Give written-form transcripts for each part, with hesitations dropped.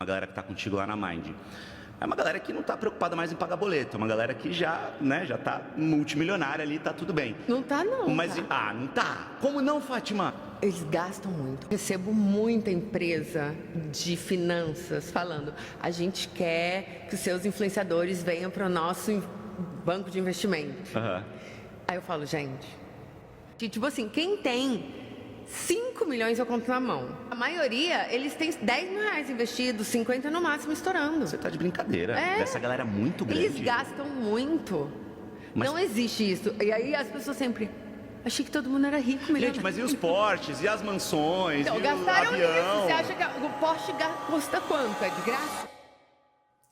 A galera que tá contigo lá na Mind. É uma galera que não tá preocupada mais em pagar boleto, é uma galera que já, né, já tá multimilionária ali, tá tudo bem. Não tá não, Mas, tá. não tá? Como não, Fátima? Eles gastam muito. Recebo muita empresa de finanças falando: a gente quer que os seus influenciadores venham para o nosso banco de investimento. Aham. Aí eu falo, gente, tipo assim, quem tem 5 milhões eu conto na mão. A maioria, eles têm 10 mil reais investidos, 50 no máximo estourando. Você tá de brincadeira. É. Dessa galera muito grande. Eles gastam muito. Mas- Não existe isso. E aí as pessoas sempre... Achei que todo mundo era rico, milionário. Gente, mas e os portes? E as mansões? Então, e gastaram o isso. avião? Você acha que o Porsche custa quanto? É de graça?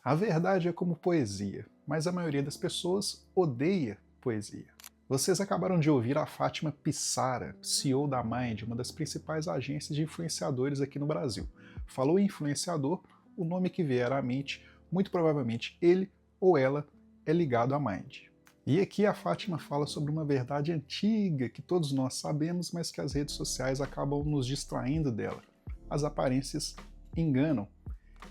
A verdade é como poesia, mas a maioria das pessoas odeia poesia. Vocês acabaram de ouvir a Fátima Pissara, CEO da Mind, uma das principais agências de influenciadores aqui no Brasil. Falou em influenciador, o nome que vier à mente, muito provavelmente ele ou ela é ligado à Mind. E aqui a Fátima fala sobre uma verdade antiga que todos nós sabemos, mas que as redes sociais acabam nos distraindo dela. As aparências enganam.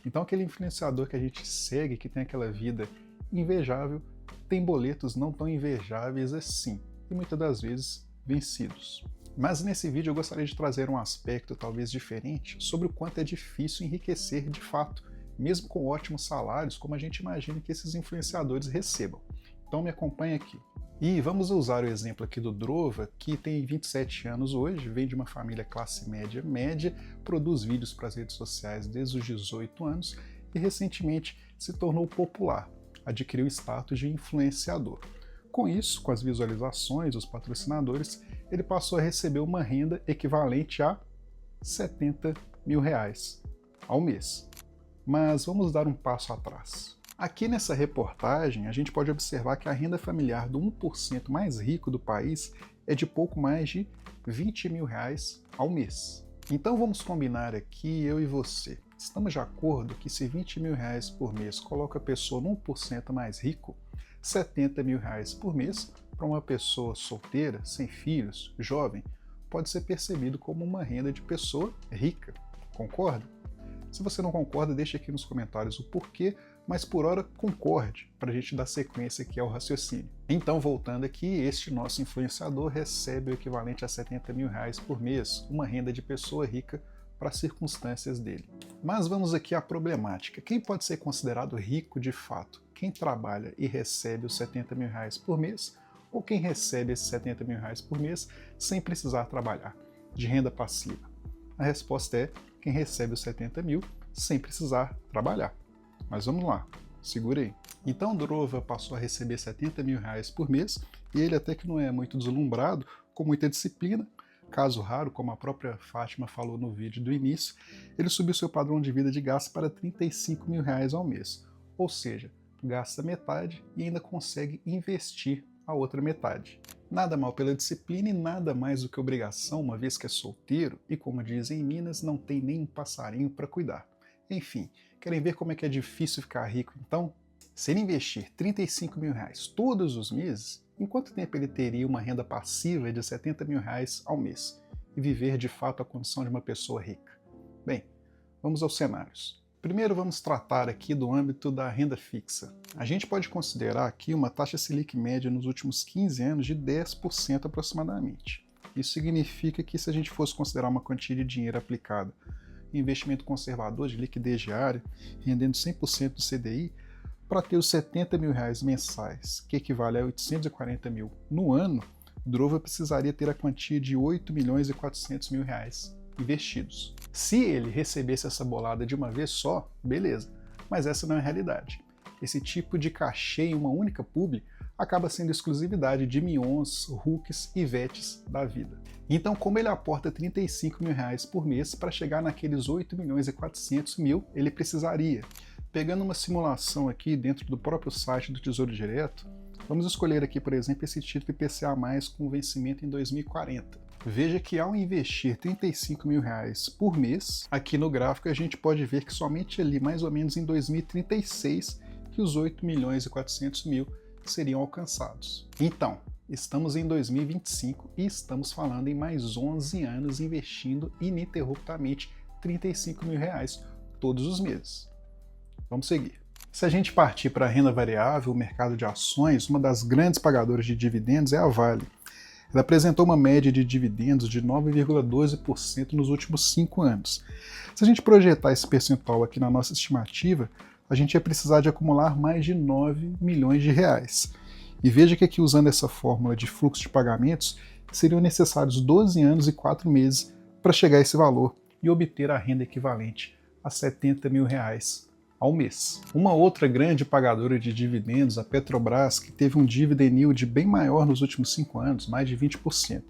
Então aquele influenciador que a gente segue, que tem aquela vida invejável, tem boletos não tão invejáveis assim, e muitas das vezes vencidos. Mas nesse vídeo eu gostaria de trazer um aspecto talvez diferente sobre o quanto é difícil enriquecer de fato, mesmo com ótimos salários, como a gente imagina que esses influenciadores recebam. Então me acompanha aqui. E vamos usar o exemplo aqui do Drova, que tem 27 anos hoje, vem de uma família classe média, produz vídeos para as redes sociais desde os 18 anos e recentemente se tornou popular, adquiriu o status de influenciador. Com isso, com as visualizações, os patrocinadores, ele passou a receber uma renda equivalente a 70 mil reais ao mês. Mas vamos dar um passo atrás. Aqui nessa reportagem, a gente pode observar que a renda familiar do 1% mais rico do país é de pouco mais de 20 mil reais ao mês. Então vamos combinar aqui, eu e você. Estamos de acordo que se 20 mil reais por mês coloca a pessoa no 1% mais rico, 70 mil reais por mês para uma pessoa solteira, sem filhos, jovem, pode ser percebido como uma renda de pessoa rica. Concorda? Se você não concorda, deixa aqui nos comentários o porquê, mas por hora concorde, para a gente dar sequência aqui ao raciocínio. Então, voltando aqui, este nosso influenciador recebe o equivalente a 70 mil reais por mês, uma renda de pessoa rica para as circunstâncias dele. Mas vamos aqui à problemática. Quem pode ser considerado rico de fato? Quem trabalha e recebe os 70 mil reais por mês, ou quem recebe esses 70 mil reais por mês sem precisar trabalhar, de renda passiva? A resposta é quem recebe os 70 mil sem precisar trabalhar. Mas vamos lá, segura aí. Então Drova passou a receber 70 mil reais por mês e ele até que não é muito deslumbrado, com muita disciplina. Caso raro, como a própria Fátima falou no vídeo do início, ele subiu seu padrão de vida de gasto para 35 mil reais ao mês. Ou seja, gasta metade e ainda consegue investir a outra metade. Nada mal pela disciplina e nada mais do que obrigação, uma vez que é solteiro e, como dizem em Minas, não tem nem um passarinho para cuidar. Enfim, querem ver como é que é difícil ficar rico então? Se ele investir 35 mil reais todos os meses, em quanto tempo ele teria uma renda passiva de 70 mil reais ao mês e viver de fato a condição de uma pessoa rica? Bem, vamos aos cenários. Primeiro vamos tratar aqui do âmbito da renda fixa. A gente pode considerar aqui uma taxa Selic média nos últimos 15 anos de 10% aproximadamente. Isso significa que se a gente fosse considerar uma quantia de dinheiro aplicada em investimento conservador de liquidez diária, rendendo 100% do CDI, para ter os 70 mil reais mensais, que equivale a 840 mil no ano, Drova precisaria ter a quantia de 8 milhões e 400 mil reais investidos. Se ele recebesse essa bolada de uma vez só, beleza, mas essa não é a realidade. Esse tipo de cachê em uma única publi acaba sendo exclusividade de Mions, Hulks e Vetes da vida. Então, como ele aporta 35 mil reais por mês para chegar naqueles 8 milhões e 400 mil, ele precisaria. Pegando uma simulação aqui dentro do próprio site do Tesouro Direto, vamos escolher aqui, por exemplo, esse título IPCA+, com vencimento em 2040. Veja que ao investir 35 mil reais por mês, aqui no gráfico a gente pode ver que somente ali, mais ou menos em 2036, que os 8 milhões e 400 mil seriam alcançados. Então, estamos em 2025 e estamos falando em mais 11 anos investindo ininterruptamente 35 mil reais todos os meses. Vamos seguir. Se a gente partir para a renda variável, o mercado de ações, uma das grandes pagadoras de dividendos é a Vale. Ela apresentou uma média de dividendos de 9,12% nos últimos 5 anos. Se a gente projetar esse percentual aqui na nossa estimativa, a gente ia precisar de acumular mais de 9 milhões de reais. E veja que aqui, usando essa fórmula de fluxo de pagamentos, seriam necessários 12 anos e 4 meses para chegar a esse valor e obter a renda equivalente a 70 mil reais ao mês. Uma outra grande pagadora de dividendos, a Petrobras, que teve um dividend yield bem maior nos últimos 5 anos, mais de 20%.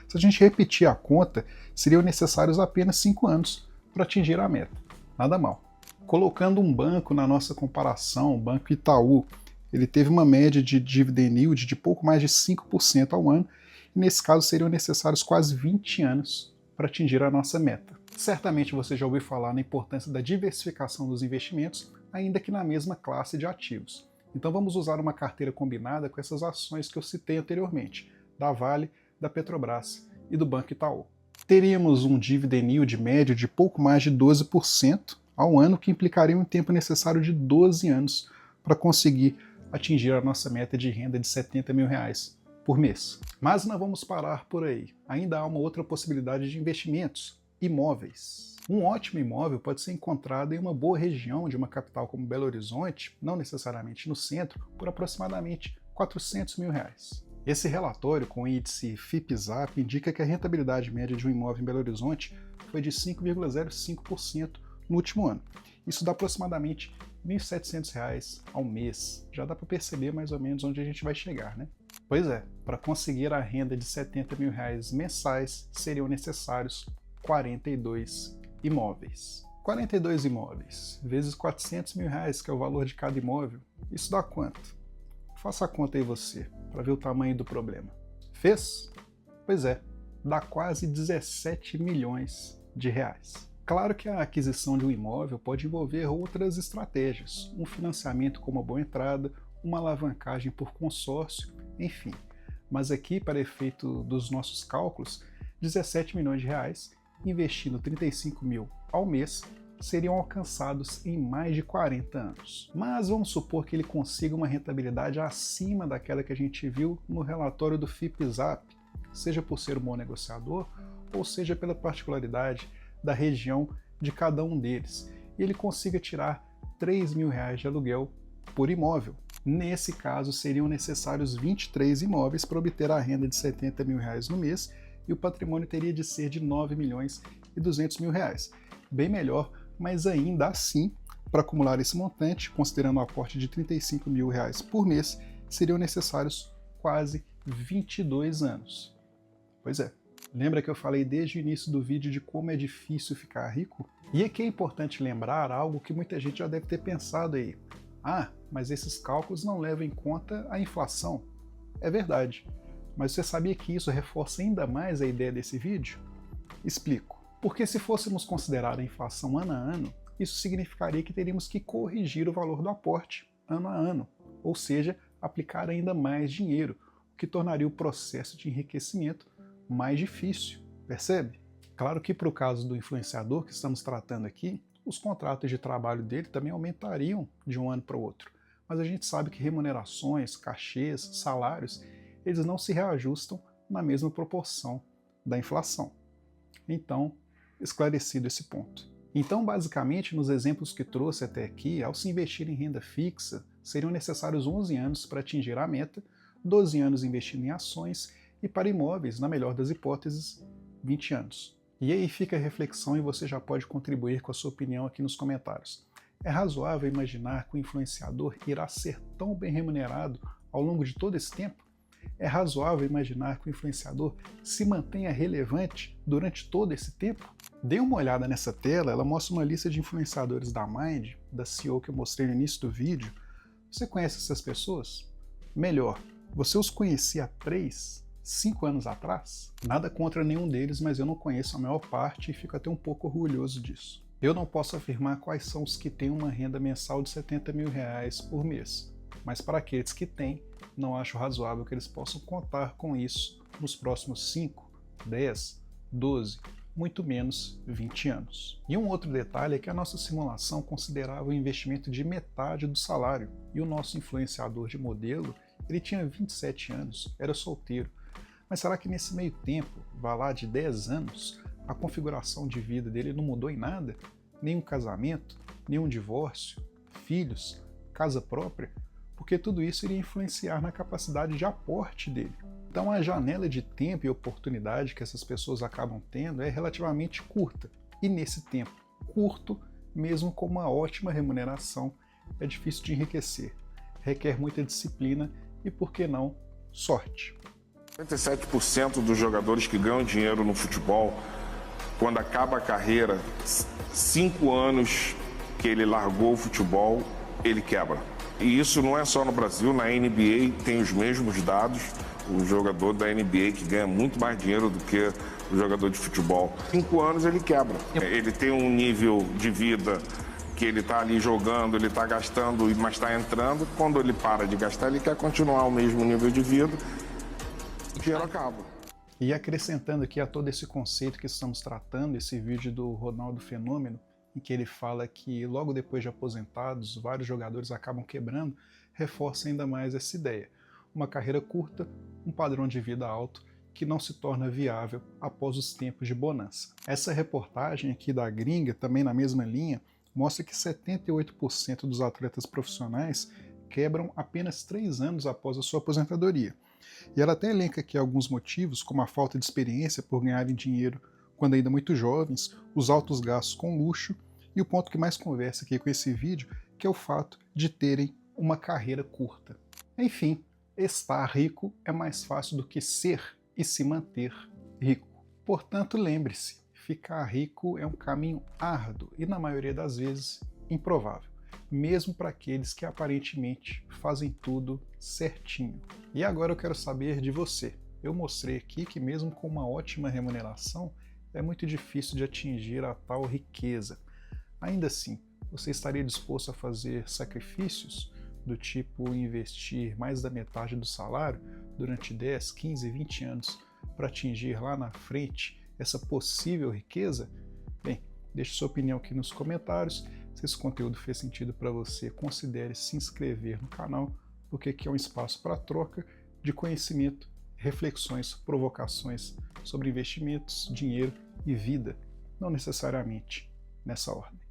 Se a gente repetir a conta, seriam necessários apenas 5 anos para atingir a meta. Nada mal. Colocando um banco na nossa comparação, o Banco Itaú, ele teve uma média de dividend yield de pouco mais de 5% ao ano, e nesse caso seriam necessários quase 20 anos para atingir a nossa meta. Certamente você já ouviu falar na importância da diversificação dos investimentos, ainda que na mesma classe de ativos. Então vamos usar uma carteira combinada com essas ações que eu citei anteriormente, da Vale, da Petrobras e do Banco Itaú. Teríamos um dividend yield médio de pouco mais de 12% ao ano, que implicaria um tempo necessário de 12 anos para conseguir atingir a nossa meta de renda de 70 mil reais por mês. Mas não vamos parar por aí. Ainda há uma outra possibilidade de investimentos: imóveis. Um ótimo imóvel pode ser encontrado em uma boa região de uma capital como Belo Horizonte, não necessariamente no centro, por aproximadamente 400 mil reais. Esse relatório com o índice FIPE-ZAP indica que a rentabilidade média de um imóvel em Belo Horizonte foi de 5,05% no último ano. Isso dá aproximadamente R$ 1.700 ao mês. Já dá para perceber mais ou menos onde a gente vai chegar, né? Pois é, para conseguir a renda de 70 mil reais mensais, seriam necessários 42 imóveis. 42 imóveis vezes 400 mil reais, que é o valor de cada imóvel, isso dá quanto? Faça a conta aí você, para ver o tamanho do problema. Fez? Pois é, dá quase 17 milhões de reais. Claro que a aquisição de um imóvel pode envolver outras estratégias, um financiamento com uma boa entrada, uma alavancagem por consórcio, enfim. Mas aqui, para efeito dos nossos cálculos, 17 milhões de reais, investindo 35 mil ao mês, seriam alcançados em mais de 40 anos. Mas vamos supor que ele consiga uma rentabilidade acima daquela que a gente viu no relatório do FIPE-ZAP, seja por ser um bom negociador ou seja pela particularidade da região de cada um deles, e ele consiga tirar 3 mil reais de aluguel por imóvel. Nesse caso, seriam necessários 23 imóveis para obter a renda de 70 mil reais no mês, e o patrimônio teria de ser de 9 milhões e 200 mil reais. Bem melhor, mas ainda assim, para acumular esse montante, considerando o aporte de 35 mil reais por mês, seriam necessários quase 22 anos. Pois é. Lembra que eu falei desde o início do vídeo de como é difícil ficar rico? E aqui é importante lembrar algo que muita gente já deve ter pensado aí. Ah, mas esses cálculos não levam em conta a inflação. É verdade. Mas você sabia que isso reforça ainda mais a ideia desse vídeo? Explico. Porque se fôssemos considerar a inflação ano a ano, isso significaria que teríamos que corrigir o valor do aporte ano a ano, ou seja, aplicar ainda mais dinheiro, o que tornaria o processo de enriquecimento mais difícil, percebe? Claro que para o caso do influenciador que estamos tratando aqui, os contratos de trabalho dele também aumentariam de um ano para o outro, mas a gente sabe que remunerações, cachês, salários, eles não se reajustam na mesma proporção da inflação. Então, esclarecido esse ponto. Então, basicamente, nos exemplos que trouxe até aqui, ao se investir em renda fixa, seriam necessários 11 anos para atingir a meta, 12 anos investindo em ações, e para imóveis, na melhor das hipóteses, 20 anos. E aí fica a reflexão e você já pode contribuir com a sua opinião aqui nos comentários. É razoável imaginar que o influenciador irá ser tão bem remunerado ao longo de todo esse tempo? É razoável imaginar que o influenciador se mantenha relevante durante todo esse tempo? Dê uma olhada nessa tela, ela mostra uma lista de influenciadores da Mind, da CEO que eu mostrei no início do vídeo. Você conhece essas pessoas? Melhor, você os conhecia há 3, 5 anos atrás? Nada contra nenhum deles, mas eu não conheço a maior parte e fico até um pouco orgulhoso disso. Eu não posso afirmar quais são os que têm uma renda mensal de 70 mil reais por mês, mas para aqueles que têm, não acho razoável que eles possam contar com isso nos próximos 5, 10, 12 muito menos 20 anos. E um outro detalhe é que a nossa simulação considerava o investimento de metade do salário, e o nosso influenciador de modelo, ele tinha 27 anos, era solteiro. Mas será que nesse meio tempo, vai lá de 10 anos, a configuração de vida dele não mudou em nada? Nenhum casamento, nenhum divórcio, filhos, casa própria? Porque tudo isso iria influenciar na capacidade de aporte dele. Então a janela de tempo e oportunidade que essas pessoas acabam tendo é relativamente curta. E nesse tempo curto, mesmo com uma ótima remuneração, é difícil de enriquecer. Requer muita disciplina e, por que não, sorte. 57% dos jogadores que ganham dinheiro no futebol, quando acaba a carreira, 5 anos que ele largou o futebol, ele quebra. E isso não é só no Brasil, na NBA tem os mesmos dados. O jogador da NBA que ganha muito mais dinheiro do que o jogador de futebol. 5 anos ele quebra. Ele tem um nível de vida que ele está ali jogando, ele está gastando, mas está entrando. Quando ele para de gastar, ele quer continuar o mesmo nível de vida. O dinheiro acaba. E acrescentando aqui a todo esse conceito que estamos tratando, esse vídeo do Ronaldo Fenômeno, em que ele fala que logo depois de aposentados, vários jogadores acabam quebrando, reforça ainda mais essa ideia. Uma carreira curta, um padrão de vida alto, que não se torna viável após os tempos de bonança. Essa reportagem aqui da gringa, também na mesma linha, mostra que 78% dos atletas profissionais quebram apenas 3 anos após a sua aposentadoria. E ela até elenca aqui alguns motivos, como a falta de experiência por ganharem dinheiro quando ainda muito jovens, os altos gastos com luxo, e o ponto que mais conversa aqui com esse vídeo, que é o fato de terem uma carreira curta. Enfim, estar rico é mais fácil do que ser e se manter rico. Portanto, lembre-se, ficar rico é um caminho árduo e, na maioria das vezes, improvável, mesmo para aqueles que aparentemente fazem tudo certinho. E agora eu quero saber de você. Eu mostrei aqui que mesmo com uma ótima remuneração, é muito difícil de atingir a tal riqueza. Ainda assim, você estaria disposto a fazer sacrifícios do tipo investir mais da metade do salário durante 10, 15, 20 anos para atingir lá na frente essa possível riqueza? Bem, deixe sua opinião aqui nos comentários. Se esse conteúdo fez sentido para você, considere se inscrever no canal, porque aqui é um espaço para troca de conhecimento, reflexões, provocações sobre investimentos, dinheiro e vida, não necessariamente nessa ordem.